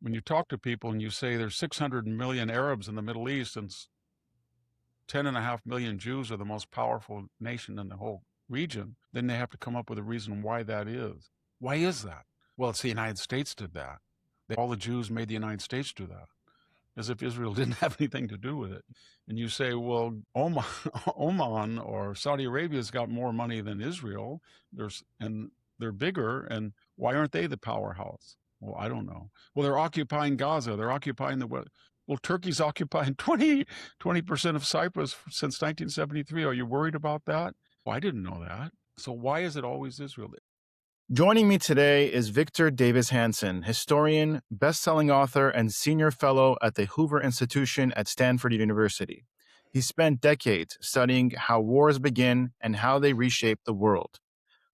when you talk to people and you say there's 600 million Arabs in the Middle East and 10.5 million Jews are the most powerful nation in the whole region, then they have to come up with a reason why that is. Why is that? Well, it's the United States did that. All the Jews made the United States do that, as if Israel didn't have anything to do with it. And you say, well, Oman or Saudi Arabia's got more money than Israel, and they're bigger, and why aren't they the powerhouse? Well, I don't know. Well, they're occupying Gaza. They're occupying well, Turkey's occupying 20% of Cyprus since 1973. Are you worried about that? Well, I didn't know that. So why is it always Israel? Joining me today is Victor Davis Hanson, historian, best-selling author, and senior fellow at the Hoover Institution at Stanford University. He spent decades studying how wars begin and how they reshape the world.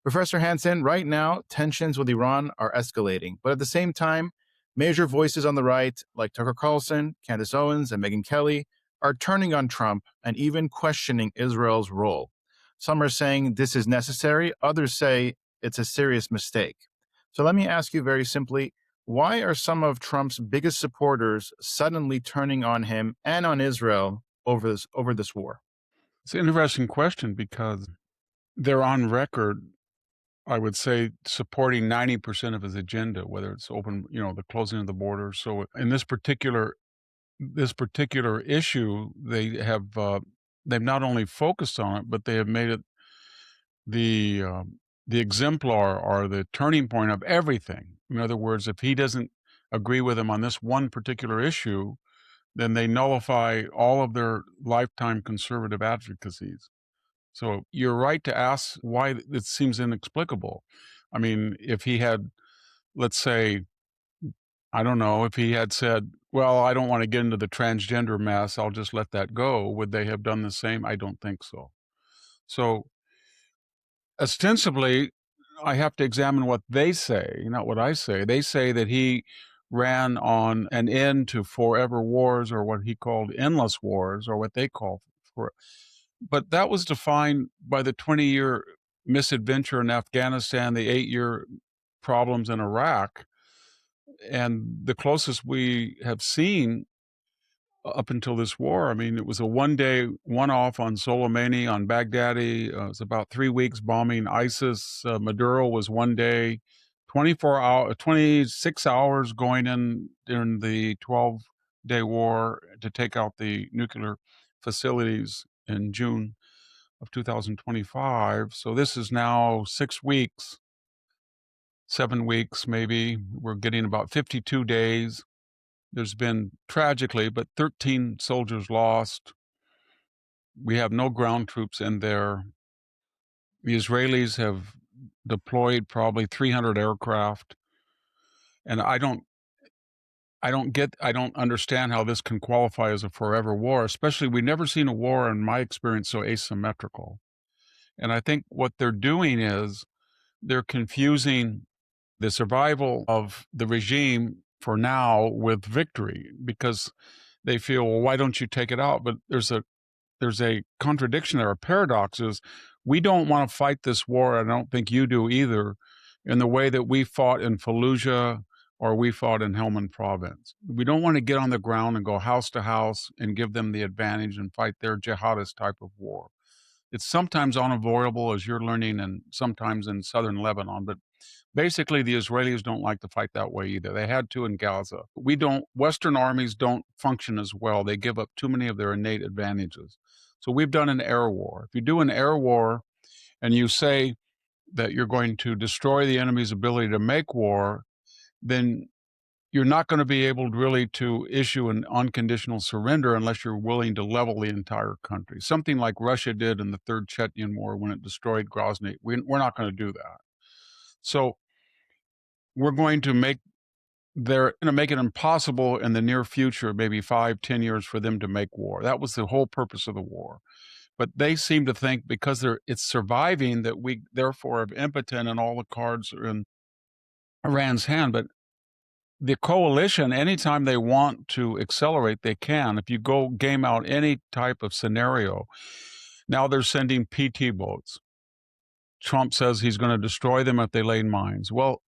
Professor Hanson, right now, tensions with Iran are escalating, but at the same time, major voices on the right, like Tucker Carlson, Candace Owens, and Megyn Kelly, are turning on Trump and even questioning Israel's role. Some are saying this is necessary, others say it's a serious mistake. So let me ask you very simply, why are some of Trump's biggest supporters suddenly turning on him and on Israel over this war? It's an interesting question because they're on record, I would say, supporting 90% of his agenda, whether it's open, the closing of the border. So in this particular issue, they've not only focused on it, but they have made it the exemplar or the turning point of everything. In other words, if he doesn't agree with them on this one particular issue, then they nullify all of their lifetime conservative advocacies. So you're right to ask why it seems inexplicable. I mean, if he had, let's say, I don't know, if he had said, well, I don't want to get into the transgender mess, I'll just let that go, would they have done the same? I don't think so. So ostensibly, I have to examine what they say, not what I say. They say that he ran on an end to forever wars, or what he called endless wars, or what they call for. But that was defined by the 20-year misadventure in Afghanistan, the 8-year problems in Iraq, and the closest we have seen up until this war. I mean, it was a one-day one-off on Soleimani, on Baghdadi. It was about 3 weeks bombing ISIS. Maduro was one day, 26 hours going in during the 12-day war to take out the nuclear facilities in June of 2025. So this is now 6 weeks, 7 weeks maybe. We're getting about 52 days. There's been, tragically, but 13 soldiers lost. We have no ground troops in there. The Israelis have deployed probably 300 aircraft. And I don't understand how this can qualify as a forever war, especially we've never seen a war, in my experience, so asymmetrical. And I think what they're doing is they're confusing the survival of the regime for now with victory, because they feel, well, why don't you take it out? But there's a contradiction there. A paradox is, we don't want to fight this war, I don't think you do either, in the way that we fought in Fallujah or we fought in Helmand province. We don't want to get on the ground and go house to house and give them the advantage and fight their jihadist type of war. It's sometimes unavoidable, as you're learning, and sometimes in southern Lebanon, but basically, the Israelis don't like to fight that way either. They had to in Gaza. Western armies don't function as well. They give up too many of their innate advantages. So we've done an air war. If you do an air war and you say that you're going to destroy the enemy's ability to make war, then you're not going to be able really to issue an unconditional surrender unless you're willing to level the entire country. Something like Russia did in the Third Chechen War when it destroyed Grozny. We're not going to do that. So we're going to make it impossible in the near future, maybe 5-10 years, for them to make war. That was the whole purpose of the war. But they seem to think because it's surviving that we therefore are impotent and all the cards are in Iran's hand. But the coalition, anytime they want to accelerate, they can. If you go game out any type of scenario, now they're sending PT boats. Trump says he's going to destroy them if they lay mines. Well,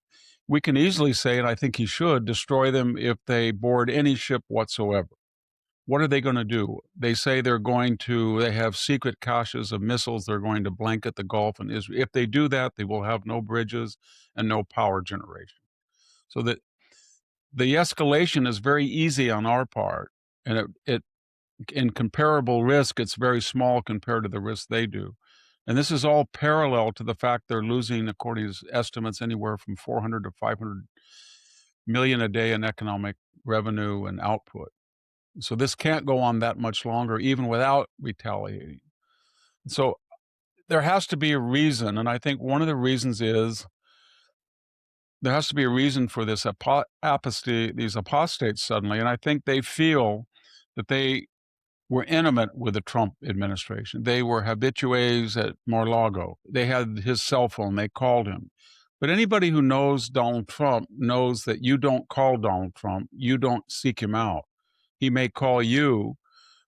we can easily say, and I think he should, destroy them if they board any ship whatsoever. What are they going to do? They say they have secret caches of missiles. They're going to blanket the Gulf and Israel. If they do that, they will have no bridges and no power generation. So that the escalation is very easy on our part. And it in comparable risk, it's very small compared to the risk they do. And this is all parallel to the fact they're losing, according to estimates, anywhere from 400 to 500 million a day in economic revenue and output. So this can't go on that much longer, even without retaliating. So there has to be a reason. And I think one of the reasons is there has to be a reason for this apostasy, these apostates suddenly. And I think they feel that they were intimate with the Trump administration. They were habitués at Mar-a-Lago. They had his cell phone. They called him. But anybody who knows Donald Trump knows that you don't call Donald Trump. You don't seek him out. He may call you,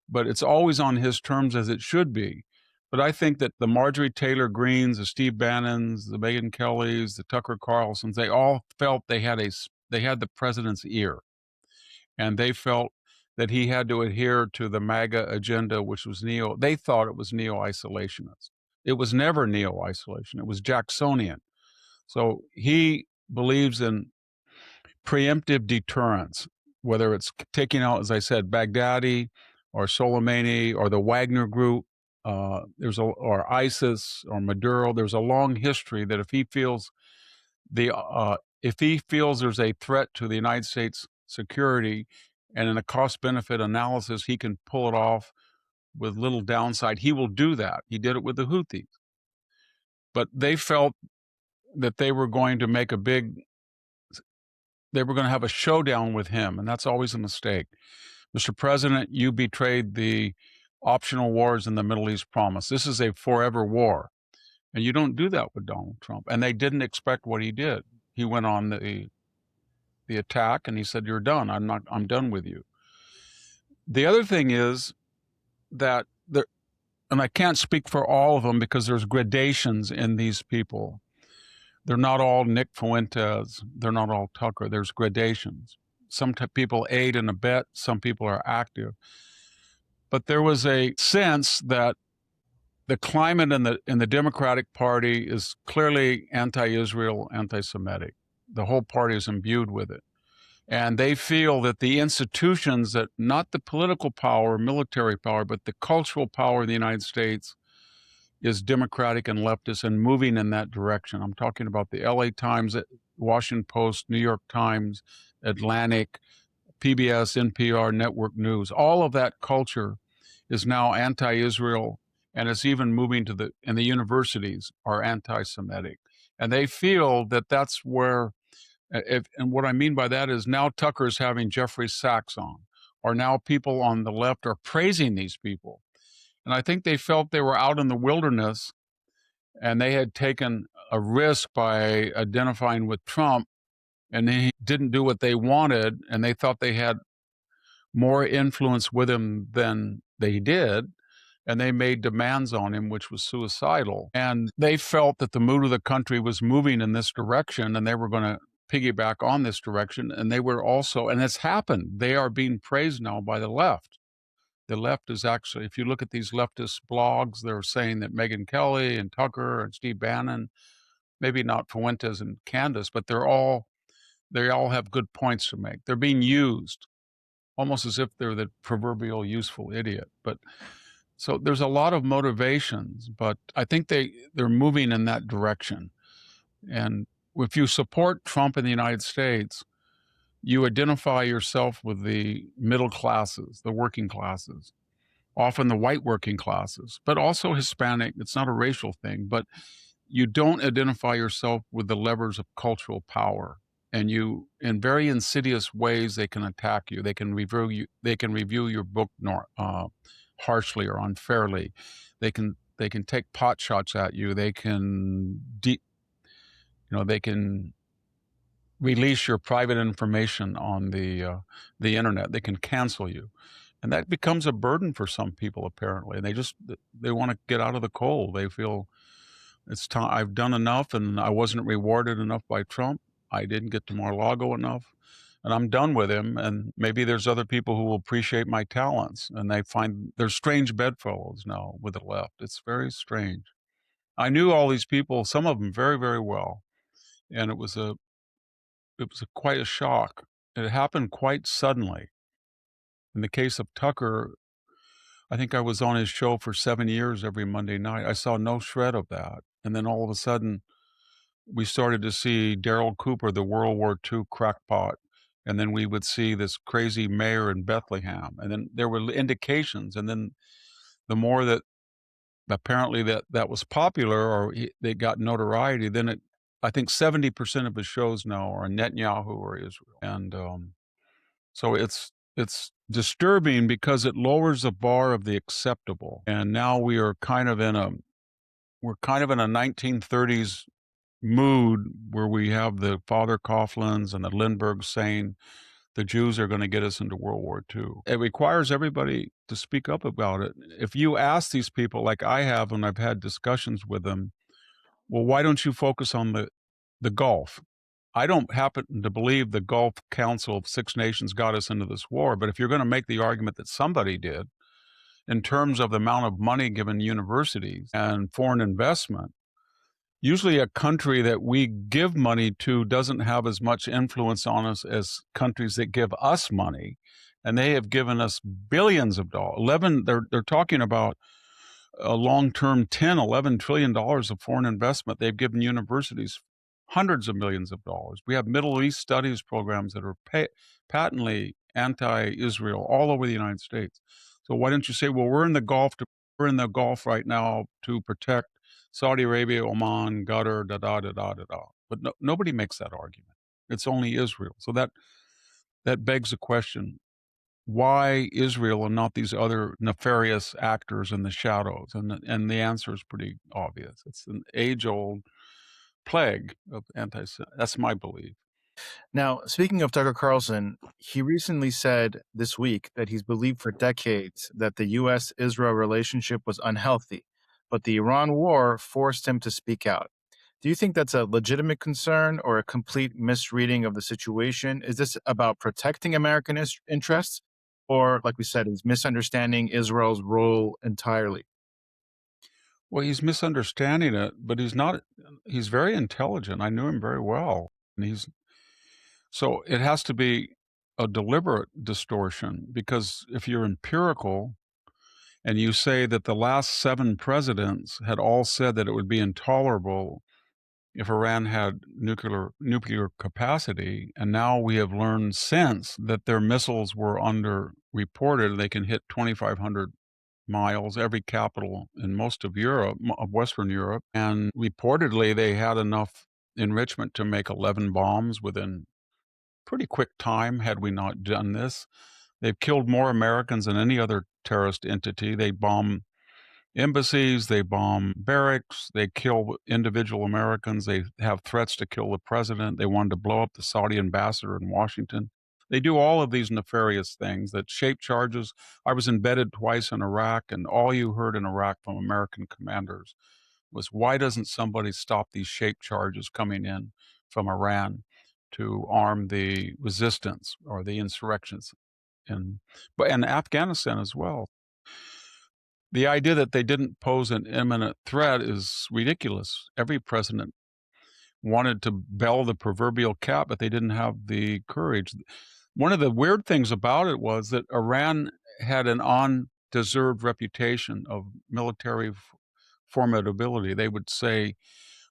but it's always on his terms as it should be. But I think that the Marjorie Taylor Greens, the Steve Bannons, the Megyn Kellys, the Tucker Carlsons, they all felt they had the president's ear, and they felt that he had to adhere to the MAGA agenda, which was they thought it was neo-isolationist. It was never neo-isolation. It was Jacksonian. So he believes in preemptive deterrence, whether it's taking out, as I said, Baghdadi or Soleimani or the Wagner Group, or ISIS or Maduro. There's a long history that if he feels there's a threat to the United States security, and in a cost-benefit analysis, he can pull it off with little downside, he will do that. He did it with the Houthis. But they felt that they were going to have a showdown with him, and that's always a mistake. Mr. President, you betrayed the optional wars in the Middle East promise. This is a forever war, and you don't do that with Donald Trump. And they didn't expect what he did. He went on the attack, and he said, "You're done. I'm done with you." The other thing is that and I can't speak for all of them because there's gradations in these people. They're not all Nick Fuentes. They're not all Tucker. There's gradations. Some people aid and abet. Some people are active. But there was a sense that the climate in the Democratic Party is clearly anti-Israel, anti-Semitic. The whole party is imbued with it. And they feel that the institutions, that not the political power, military power, but the cultural power of the United States is democratic and leftist and moving in that direction. I'm talking about the LA Times, Washington Post, New York Times, Atlantic, PBS, NPR, Network News. All of that culture is now anti-Israel, and it's even moving and the universities are anti-Semitic. And they feel that that's where, and what I mean by that is now Tucker's having Jeffrey Sachs on, or now people on the left are praising these people. And I think they felt they were out in the wilderness and they had taken a risk by identifying with Trump, and he didn't do what they wanted, and they thought they had more influence with him than they did. And they made demands on him, which was suicidal. And they felt that the mood of the country was moving in this direction, and they were going to piggyback on this direction. And they were also, and it's happened, they are being praised now by the left. The left is actually, if you look at these leftist blogs, they're saying that Megyn Kelly and Tucker and Steve Bannon, maybe not Fuentes and Candace, but they all have good points to make. They're being used almost as if they're the proverbial useful idiot. But so there's a lot of motivations, but I think they're moving in that direction. And if you support Trump in the United States, you identify yourself with the middle classes, the working classes, often the white working classes, but also Hispanic. It's not a racial thing, but you don't identify yourself with the levers of cultural power. And in very insidious ways, they can attack you. They can review you. They can review your book harshly or unfairly. They can take pot shots at you. They can they can release your private information on the internet. They can cancel you, and that becomes a burden for some people apparently. And they want to get out of the cold. They feel it's time. I've done enough, and I wasn't rewarded enough by Trump. I didn't get to Mar-a-Lago enough, and I'm done with him, and maybe there's other people who will appreciate my talents, and they find they're strange bedfellows now with the left. It's very strange. I knew all these people, some of them very, very well, and it was quite a shock. It happened quite suddenly. In the case of Tucker, I think I was on his show for 7 years every Monday night. I saw no shred of that, and then all of a sudden, we started to see Darryl Cooper, the World War II crackpot, and then we would see this crazy mayor in Bethlehem, and then there were indications, and then the more that apparently that was popular or they got notoriety, then I think 70% of his shows now are Netanyahu or Israel, and so it's disturbing because it lowers the bar of the acceptable, and now we're kind of in a 1930s mood where we have the Father Coughlins and the Lindberghs saying the Jews are going to get us into World War II. It requires everybody to speak up about it. If you ask these people, like I have, and I've had discussions with them, well, why don't you focus on the Gulf? I don't happen to believe the Gulf Council of Six Nations got us into this war, but if you're going to make the argument that somebody did in terms of the amount of money given universities and foreign investment, usually a country that we give money to doesn't have as much influence on us as countries that give us money, and they have given us billions of dollars. 11 they're talking about a long-term 10, 11 trillion dollars of foreign investment. They've given universities hundreds of millions of dollars. We have Middle East studies programs that are patently anti-Israel all over the United States. So why don't you say, well, we're in the Gulf right now to protect Saudi Arabia, Oman, Qatar, da da da da da da. But nobody makes that argument. It's only Israel. So that begs the question: why Israel and not these other nefarious actors in the shadows? And the answer is pretty obvious. It's an age-old plague of anti. That's my belief. Now, speaking of Tucker Carlson, he recently said this week that he's believed for decades that the US Israel relationship was unhealthy, but the Iran war forced him to speak out. Do you think that's a legitimate concern or a complete misreading of the situation? Is this about protecting American interests? Or, like we said, is misunderstanding Israel's role entirely? Well, he's misunderstanding it, but he's not. He's very intelligent. I knew him very well, and he's so it has to be a deliberate distortion because if you're empirical and you say that the last 7 presidents had all said that it would be intolerable if Iran had nuclear capacity, and now we have learned since that their missiles were under reported they can hit 2,500 miles, every capital in most of Europe, of Western Europe, and reportedly they had enough enrichment to make 11 bombs within pretty quick time had we not done this. They've killed more Americans than any other terrorist entity. They bomb embassies, they bomb barracks, they kill individual Americans, they have threats to kill the president, they wanted to blow up the Saudi ambassador in Washington. They do all of these nefarious things that shape charges. I was embedded twice in Iraq, and all you heard in Iraq from American commanders was, why doesn't somebody stop these shape charges coming in from Iran to arm the resistance or the insurrections? And Afghanistan as well. The idea that they didn't pose an imminent threat is ridiculous. Every president wanted to bell the proverbial cat, but they didn't have the courage. One of the weird things about it was that Iran had an undeserved reputation of military formidability. They would say,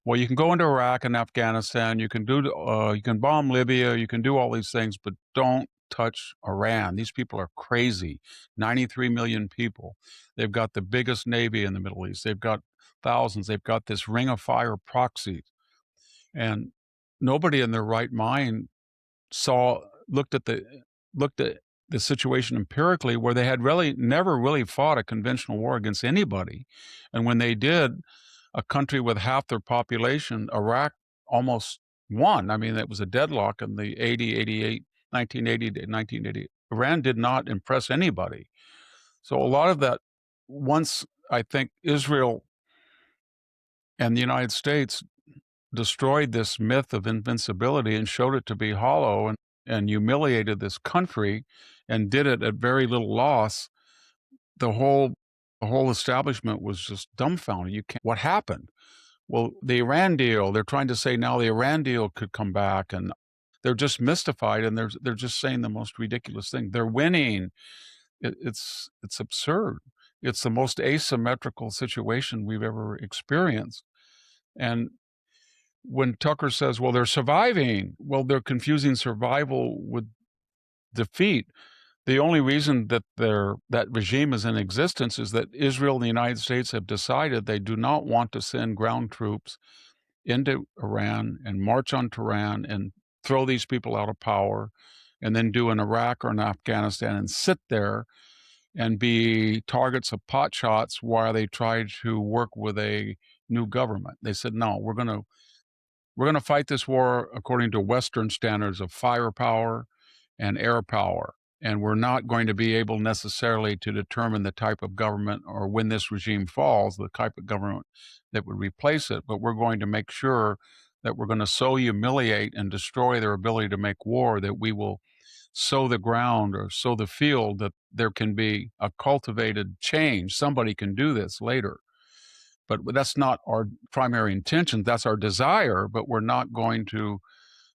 well, you can go into Iraq and Afghanistan, you can bomb Libya, you can do all these things, but don't touch Iran. These people are crazy. 93 million people. They've got the biggest navy in the Middle East. They've got thousands. They've got this ring of fire proxy. And nobody in their right mind saw looked at the situation empirically where they had really never really fought a conventional war against anybody. And when they did, a country with half their population, Iraq, almost won. I mean, it was a deadlock in the 1980 to 1980. Iran did not impress anybody. So a lot of that, once I think Israel and the United States destroyed this myth of invincibility and showed it to be hollow and humiliated this country and did it at very little loss, the whole establishment was just dumbfounded. You can't what happened? Well, the Iran deal, they're trying to say now the Iran deal could come back, and they're just mystified, and they're just saying the most ridiculous thing. They're winning. It's absurd. It's the most asymmetrical situation we've ever experienced. And when Tucker says, "Well, they're surviving," well, they're confusing survival with defeat. The only reason that that regime is in existence is that Israel and the United States have decided they do not want to send ground troops into Iran and march on Tehran and throw these people out of power and then do in Iraq or in Afghanistan and sit there and be targets of pot shots while they try to work with a new government. They said, no, we're going to fight this war according to Western standards of firepower and air power. And we're not going to be able necessarily to determine the type of government or when this regime falls, the type of government that would replace it. But we're going to make sure that we're going to so humiliate and destroy their ability to make war that we will sow the ground or sow the field that there can be a cultivated change. Somebody can do this later. But that's not our primary intention. That's our desire, but we're not going to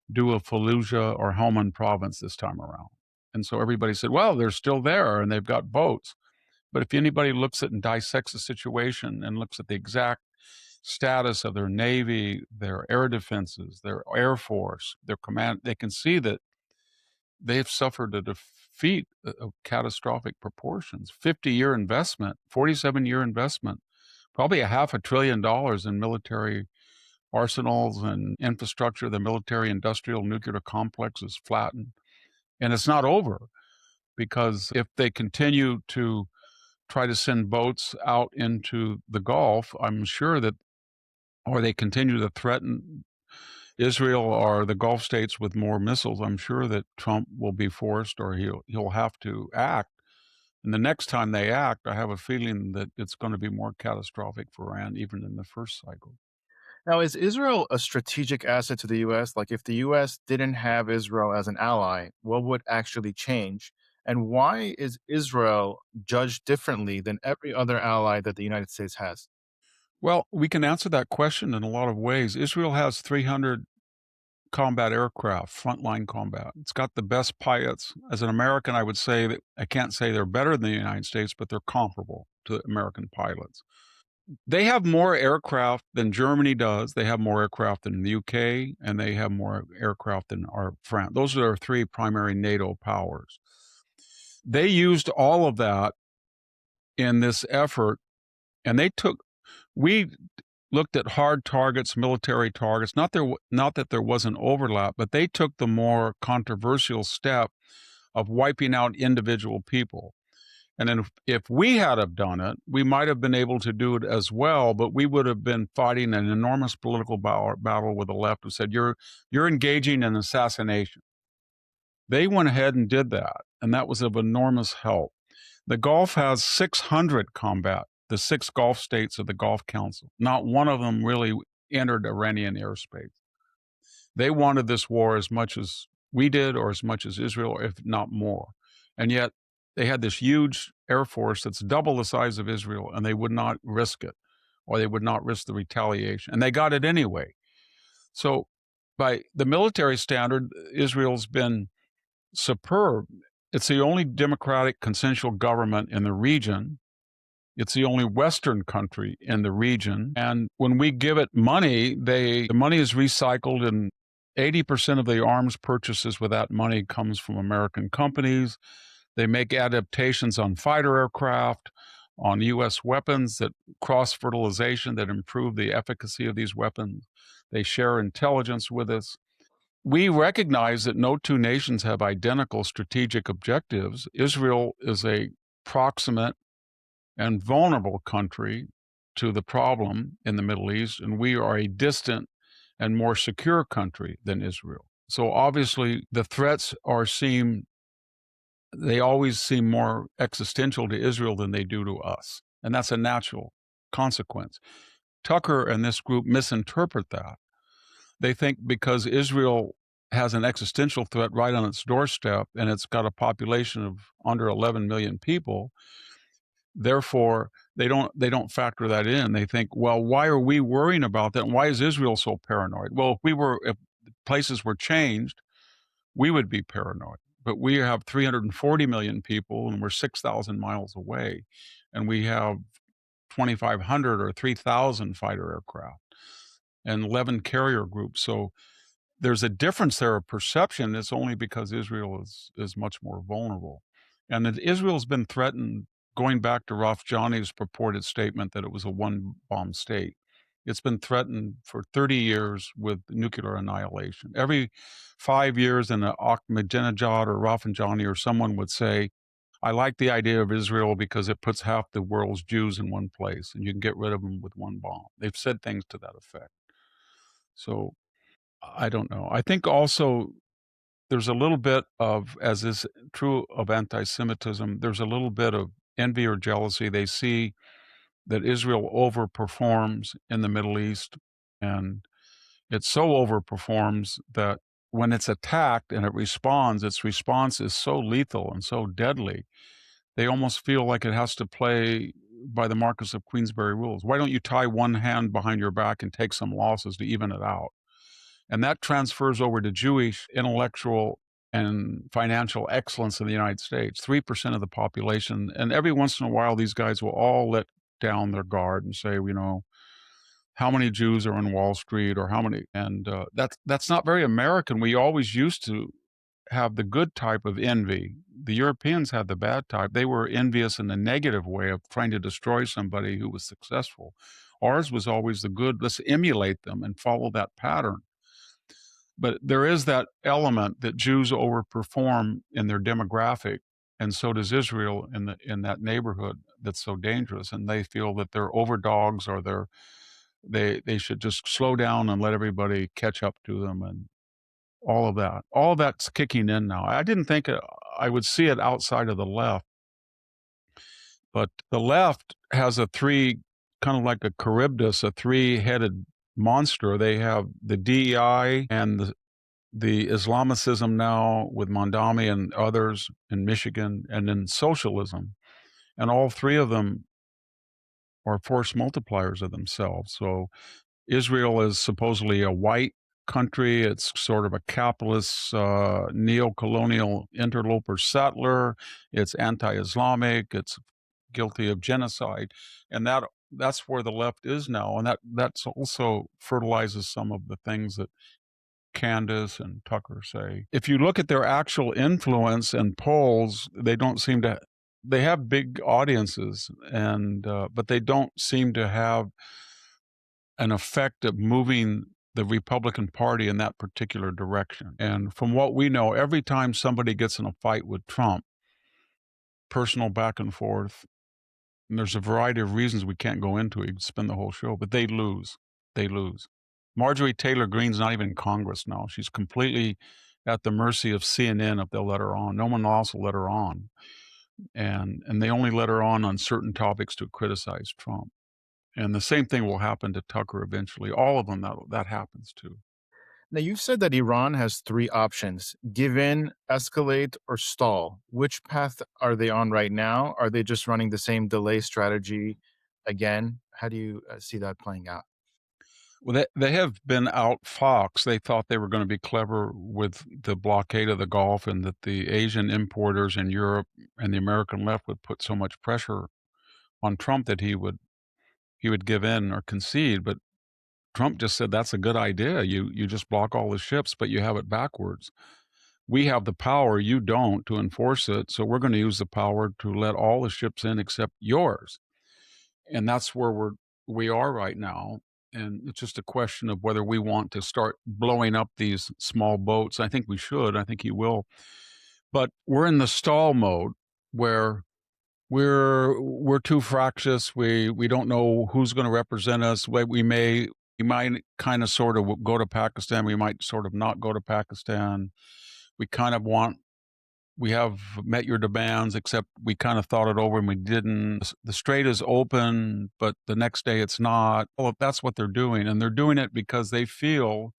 do a Fallujah or Helmand province this time around. And so everybody said, well, they're still there and they've got boats. But if anybody looks at and dissects the situation and looks at the exact status of their Navy, their air defenses, their Air Force, their command, they can see that they've suffered a defeat of catastrophic proportions. 50-year investment, 47-year investment, probably $500 billion in military arsenals and infrastructure. The military industrial nuclear complex is flattened. And it's not over, because if they continue to try to send boats out into the Gulf, I'm sure that, or they continue to threaten Israel or the Gulf states with more missiles, I'm sure that Trump will be forced, or he'll have to act. And the next time they act, I have a feeling that it's going to be more catastrophic for Iran, even in the first cycle. Now, is Israel a strategic asset to the US? Like, if the US didn't have Israel as an ally, what would actually change? And why is Israel judged differently than every other ally that the United States has? Well, we can answer that question in a lot of ways. Israel has 300 combat aircraft, frontline combat. It's got the best pilots. As an American, I would say that I can't say they're better than the United States, but they're comparable to American pilots. They have more aircraft than Germany does. They have more aircraft than the UK, and they have more aircraft than our France. Those are our three primary NATO powers. They used all of that in this effort, and we looked at hard targets, military targets. Not that there wasn't overlap, but they took the more controversial step of wiping out individual people. And then if we had have done it, we might have been able to do it as well, but we would have been fighting an enormous political battle with the left who said, you're engaging in assassination. They went ahead and did that, and that was of enormous help. The Gulf has 600 combat, the 6 Gulf states of the Gulf Council. Not one of them really entered Iranian airspace. They wanted this war as much as we did, or as much as Israel, if not more. And yet they had this huge air force that's double the size of Israel, and they would not risk it, or they would not risk the retaliation. And they got it anyway. So by the military standard, Israel's been superb. It's the only democratic consensual government in the region. It's the only Western country in the region. And when we give it money, the money is recycled, and 80% of the arms purchases with that money comes from American companies. They make adaptations on fighter aircraft, on U.S. weapons, that cross-fertilization that improve the efficacy of these weapons. They share intelligence with us. We recognize that no two nations have identical strategic objectives. Israel is a proximate and vulnerable country to the problem in the Middle East, and we are a distant and more secure country than Israel. So obviously the threats they always seem more existential to Israel than they do to us. And that's a natural consequence. Tucker and this group misinterpret that. They think because Israel has an existential threat right on its doorstep and it's got a population of under 11 million people, therefore they don't factor that in. They think, well, why are we worrying about that? And why is Israel so paranoid? Well, if places were changed, we would be paranoid. But we have 340 million people and we're 6,000 miles away, and we have 2,500 or 3,000 fighter aircraft and 11 carrier groups. So there's a difference there of perception. It's only because Israel is much more vulnerable. And that Israel's been threatened going back to Rafsanjani's purported statement that it was a one bomb state. It's been threatened for 30 years with nuclear annihilation. Every 5 years, an Ahmadinejad or Rafsanjani or someone would say, I like the idea of Israel because it puts half the world's Jews in one place and you can get rid of them with one bomb. They've said things to that effect. So I don't know. I think also there's a little bit of, as is true of anti Semitism, there's a little bit of envy or jealousy. They see that Israel overperforms in the Middle East, and it so overperforms that when it's attacked and it responds, its response is so lethal and so deadly, they almost feel like it has to play by the Marquis of Queensberry rules. Why don't you tie one hand behind your back and take some losses to even it out? And that transfers over to Jewish intellectual and financial excellence in the United States, 3% of the population. And every once in a while, these guys will all let down their guard and say, how many Jews are in Wall Street or how many? And that's not very American. We always used to have the good type of envy. The Europeans had the bad type. They were envious in the negative way of trying to destroy somebody who was successful. Ours was always the good. Let's emulate them and follow that pattern. But there is that element that Jews overperform in their demographic, and so does Israel in that neighborhood that's so dangerous. And they feel that they're overdogs, or they should just slow down and let everybody catch up to them, and all of that. All of that's kicking in now. I didn't think I would see it outside of the left, but the left has a three, kind of like a Charybdis, a three-headed monster. They have the DEI and the Islamicism now with Mondami and others in Michigan, and then socialism. And all three of them are force multipliers of themselves. So Israel is supposedly a white country. It's sort of a capitalist, neo-colonial interloper settler. It's anti-Islamic. It's guilty of genocide. And that's where the left is now. And that's also fertilizes some of the things that Candace and Tucker say. If you look at their actual influence and polls, they don't seem to. They have big audiences, and but they don't seem to have an effect of moving the Republican Party in that particular direction. And from what we know, every time somebody gets in a fight with Trump, personal back and forth, and there's a variety of reasons we can't go into it. You could spend the whole show, but they lose. They lose. Marjorie Taylor Greene's not even in Congress now. She's completely at the mercy of CNN if they'll let her on. No one else will let her on. And they only let her on certain topics to criticize Trump. And the same thing will happen to Tucker eventually. All of them, that happens to. Now, you've said that Iran has three options: give in, escalate, or stall. Which path are they on right now? Are they just running the same delay strategy again? How do you see that playing out? Well, they have been outfoxed. They thought they were going to be clever with the blockade of the Gulf, and that the Asian importers in Europe and the American left would put so much pressure on Trump that he would give in or concede. But Trump just said, that's a good idea. You just block all the ships, but you have it backwards. We have the power, you don't, to enforce it. So we're going to use the power to let all the ships in except yours. And that's where we are right now. And it's just a question of whether we want to start blowing up these small boats. I think we should. I think he will. But we're in the stall mode where we're too fractious. We don't know who's going to represent us. We might kind of sort of go to Pakistan. We might sort of not go to Pakistan. We kind of we have met your demands, except we kind of thought it over and we didn't. The strait is open, but the next day it's not. Well, that's what they're doing. And they're doing it because they feel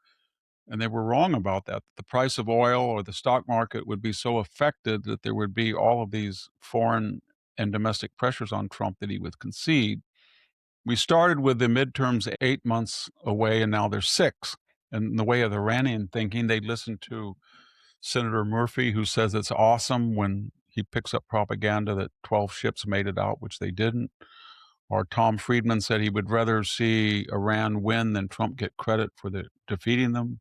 And they were wrong about that. The price of oil or the stock market would be so affected that there would be all of these foreign and domestic pressures on Trump that he would concede. We started with the midterms 8 months away, and now they're 6. And in the way of the Iranian thinking, they listen to Senator Murphy, who says it's awesome when he picks up propaganda that 12 ships made it out, which they didn't. Or Tom Friedman said he would rather see Iran win than Trump get credit for defeating them.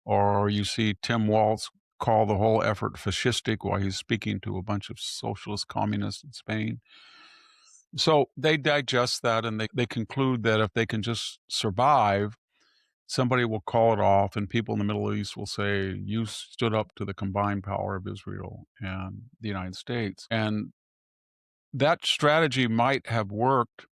Or you see Tim Walz call the whole effort fascistic while he's speaking to a bunch of socialist communists in Spain. So they digest that and they conclude that if they can just survive, somebody will call it off, and people in the Middle East will say, you stood up to the combined power of Israel and the United States. And that strategy might have worked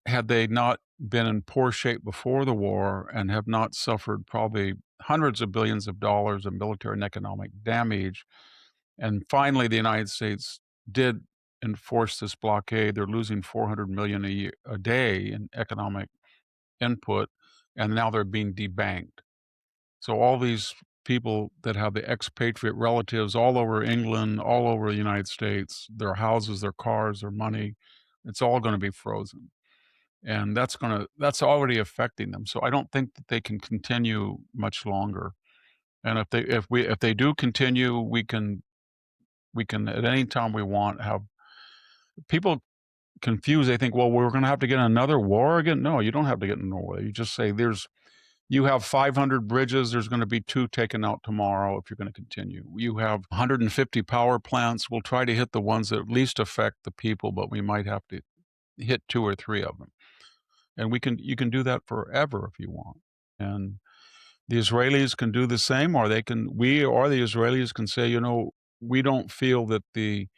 had they not been in poor shape before the war and have not suffered probably hundreds of billions of dollars of military and economic damage. And finally, the United States did enforce this blockade. They're losing 400 million a day in economic input, and now they're being debanked. So all these people that have the expatriate relatives all over England, all over the United States, their houses, their cars, their money, it's all going to be frozen. And that's already affecting them. So I don't think that they can continue much longer. And if they do continue, we can at any time we want have people confused. They think, well, we're going to have to get in another war again. No, you don't have to get in another war. You just say you have 500 bridges. There's going to be 2 taken out tomorrow if you're going to continue. You have 150 power plants. We'll try to hit the ones that at least affect the people, but we might have to hit 2 or 3 of them. And you can do that forever if you want. And the Israelis can do the same, or we or the Israelis can say, we don't feel that the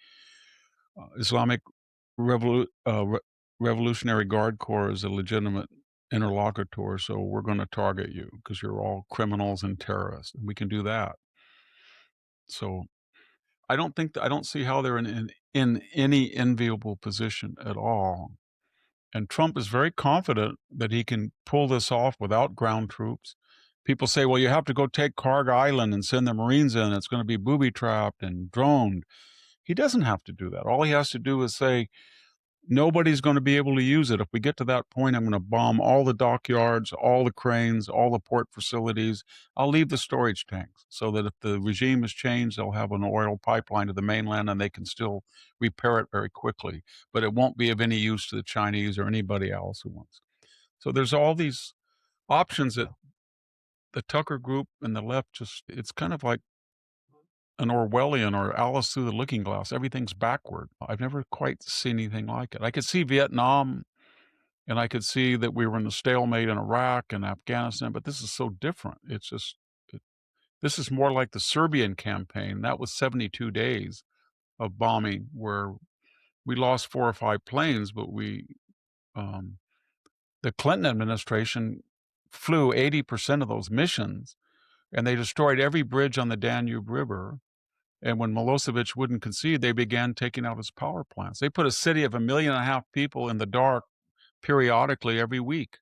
Islamic Revolu- Re- Revolutionary Guard Corps is a legitimate interlocutor, so we're going to target you because you're all criminals and terrorists. And we can do that. So I don't see how they're in any enviable position at all. And Trump is very confident that he can pull this off without ground troops. People say, well, you have to go take Carg Island and send the Marines in. It's going to be booby trapped and droned. He doesn't have to do that. All he has to do is say, nobody's going to be able to use it. If we get to that point, I'm going to bomb all the dockyards, all the cranes, all the port facilities. I'll leave the storage tanks so that if the regime is changed, they'll have an oil pipeline to the mainland and they can still repair it very quickly. But it won't be of any use to the Chinese or anybody else who wants. So there's all these options that the Tucker group and the left it's kind of like an Orwellian or Alice through the looking glass. Everything's backward. I've never quite seen anything like it. I could see Vietnam and I could see that we were in a stalemate in Iraq and Afghanistan, but this is so different. It, this is more like the Serbian campaign. That was 72 days of bombing where we lost 4 or 5 planes, but um, the Clinton administration flew 80% of those missions and they destroyed every bridge on the Danube River. And when Milosevic wouldn't concede, they began taking out his power plants. They put a city of 1.5 million people in the dark periodically every week.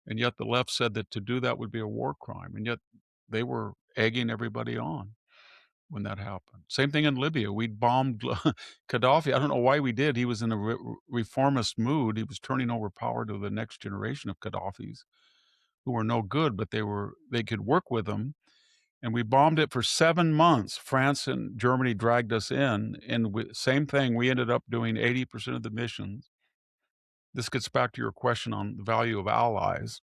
And yet the left said that to do that would be a war crime. And yet they were egging everybody on when that happened. Same thing in Libya. We bombed Gaddafi. I don't know why we did. He was in a reformist mood. He was turning over power to the next generation of Gaddafis who were no good, but they could work with him. And we bombed it for 7 months. France and Germany dragged us in, and same thing. We ended up doing 80% of the missions. This gets back to your question on the value of allies.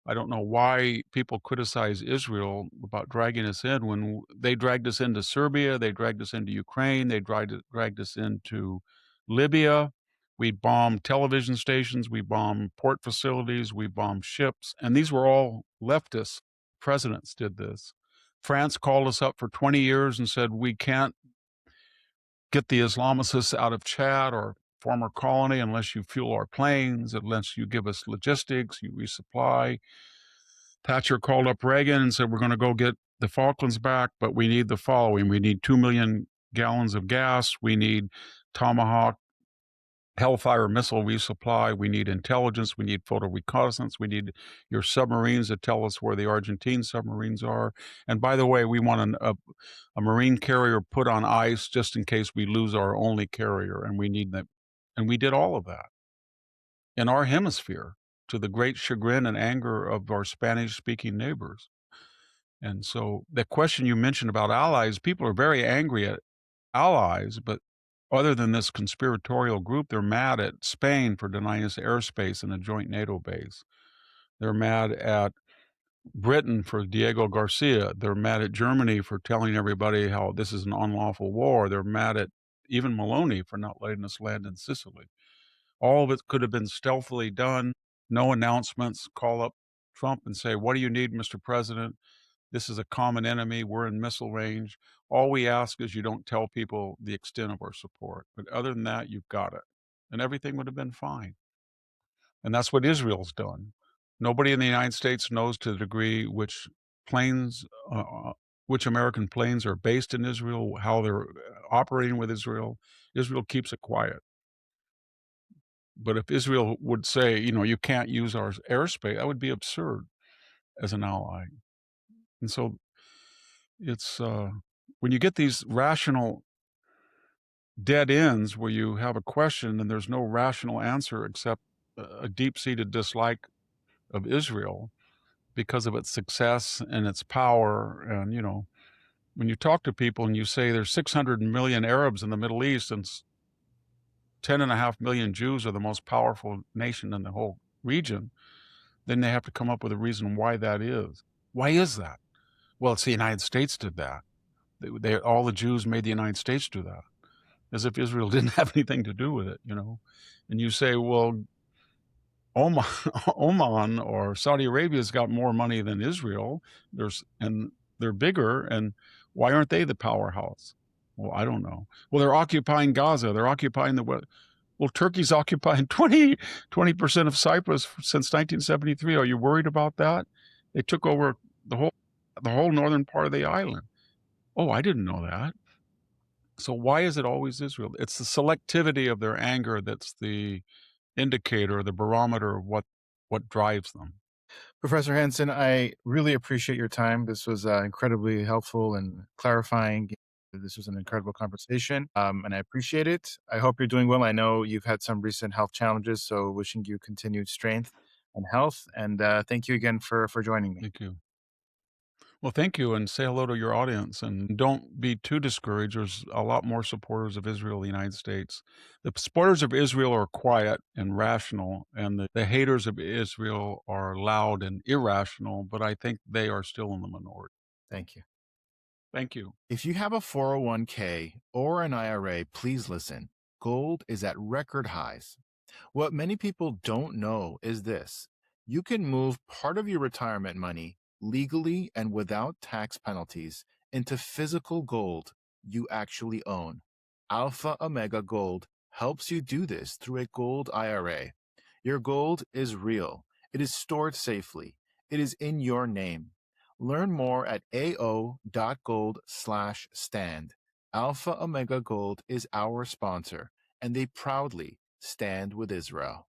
I don't know why people criticize Israel about dragging us in when they dragged us into Serbia, they dragged us into Ukraine, they dragged us into Libya. We bombed television stations, we bombed port facilities, we bombed ships, and these were all leftist presidents did this. France called us up for 20 years and said, we can't get the Islamicists out of Chad or former colony unless you fuel our planes, unless you give us logistics, you resupply. Thatcher called up Reagan and said, we're going to go get the Falklands back, but we need the following. We need 2 million gallons of gas. We need Tomahawk Hellfire missile resupply. We need intelligence. We need photo reconnaissance. We need your submarines to tell us where the Argentine submarines are. And by the way, we want a Marine carrier put on ice just in case we lose our only carrier, and we need them. And we did all of that in our hemisphere to the great chagrin and anger of our Spanish speaking neighbors. And so the question you mentioned about allies, people are very angry at allies, but other than this conspiratorial group, they're mad at Spain for denying us airspace in a joint NATO base. They're mad at Britain for Diego Garcia. They're mad at Germany for telling everybody how this is an unlawful war. They're mad at even Maloney for not letting us land in Sicily. All of it could have been stealthily done, no announcements, call up Trump and say, "What do you need, Mr. President? This is a common enemy. We're in missile range. All we ask is you don't tell people the extent of our support. But other than that, you've got it." And everything would have been fine. And that's what Israel's done. Nobody in the United States knows to the degree planes, which American planes are based in Israel, how they're operating with Israel. Israel keeps it quiet. But if Israel would say, you can't use our airspace, that would be absurd as an ally. And so it's when you get these rational dead ends where you have a question and there's no rational answer except a deep-seated dislike of Israel because of its success and its power. And, when you talk to people and you say there's 600 million Arabs in the Middle East and 10.5 million Jews are the most powerful nation in the whole region, then they have to come up with a reason why that is. Why is that? Well, it's the United States did that. All the Jews made the United States do that, as if Israel didn't have anything to do with it, And you say, well, Oman, Oman or Saudi Arabia's got more money than Israel. And they're bigger, and why aren't they the powerhouse? Well, I don't know. Well, they're occupying Gaza. They're occupying well, Turkey's occupying 20% of Cyprus since 1973. Are you worried about that? They took over the whole northern part of the island. Oh, I didn't know that. So why is it always Israel? It's the selectivity of their anger that's the indicator, the barometer of what drives them. Professor Hanson, I really appreciate your time. This was incredibly helpful and clarifying. This was an incredible conversation, and I appreciate it. I hope you're doing well. I know you've had some recent health challenges, so wishing you continued strength and health. And thank you again for joining me. Thank you. Well, thank you, and say hello to your audience, and don't be too discouraged. There's a lot more supporters of Israel in the United States. The supporters of Israel are quiet and rational, and the haters of Israel are loud and irrational, but I think they are still in the minority. Thank you. Thank you. If you have a 401k or an IRA, please listen. Gold is at record highs. What many people don't know is this: you can move part of your retirement money legally and without tax penalties into physical gold you actually own. Alpha Omega Gold helps you do this through a gold IRA. Your gold is real, it is stored safely, it is in your name. Learn more at ao.gold/stand. Alpha Omega Gold is our sponsor, and they proudly stand with Israel.